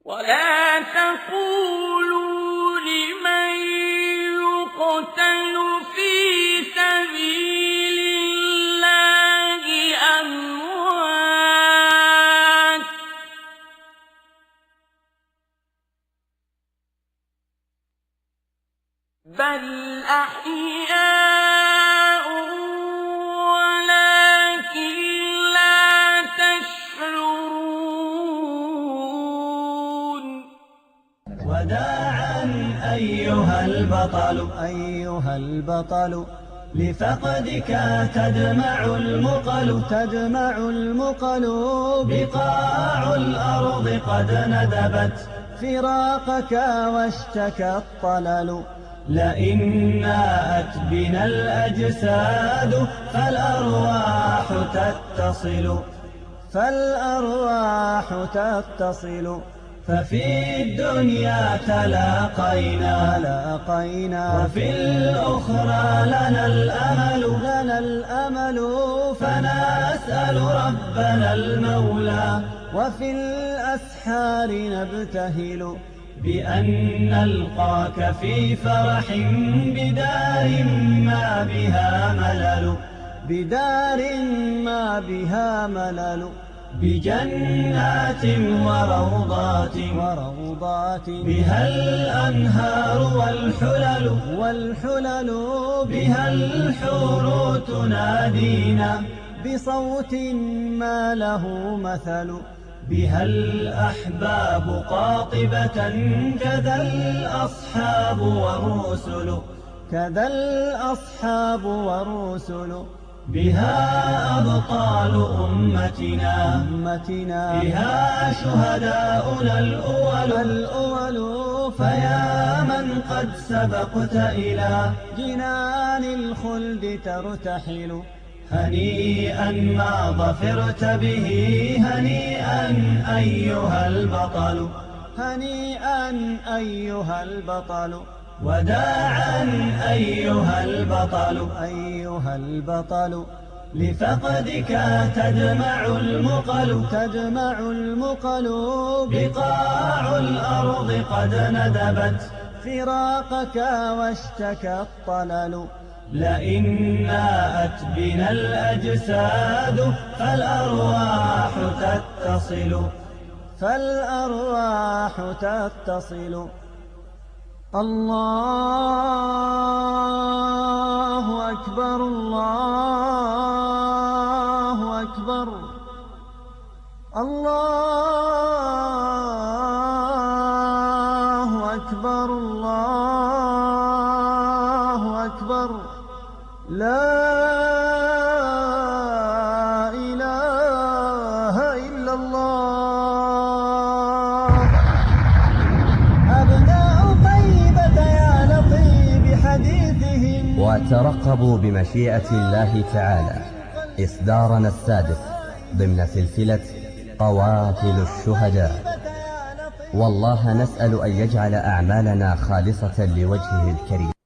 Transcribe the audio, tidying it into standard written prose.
ولا تقولوا لمن يقتل في سبيل الله أموات بل أحياء ولكن لا تشعرون. وداعا أيها البطل لفقدك تدمع المقل بقاع الأرض قد ندبت فراقك واشتكى الطلل. لئن ناءت بنا الأجساد فالأرواح تتصل ففي الدنيا تلاقينا وفي الأخرى لنا الأمل فنسأل ربنا المولى وفي الأسحار نبتهل بأن نلقاك في فرح بدار ما بها ملل بجنات وروضات بها الأنهار والحلل بها الحور تنادينا بصوت ما له مثل بها الأحباب قاطبة كذا الأصحاب والرسل بها أبطال أمتنا بها شهداؤنا الأول فيا من قد سبقت إلى جنان الخلد ترتحل هنيئا ما ظفرت به هنيئا أيها البطل وداعا أيها البطل لفقدك تدمع المقل بقاع الأرض قد ندبت فراقك واشتكى الطلل. لئن ناءت بنا الأجساد فالأرواح تتصل الله أكبر الله أكبر الله أكبر الله أكبر لا إله إلا الله. أبناء طيبة يا لطيب حديثهم وترقبوا بمشيئة الله تعالى إصدارنا السادس ضمن سلسلة قوافل الشهداء. والله نسأل أن يجعل أعمالنا خالصة لوجهه الكريم.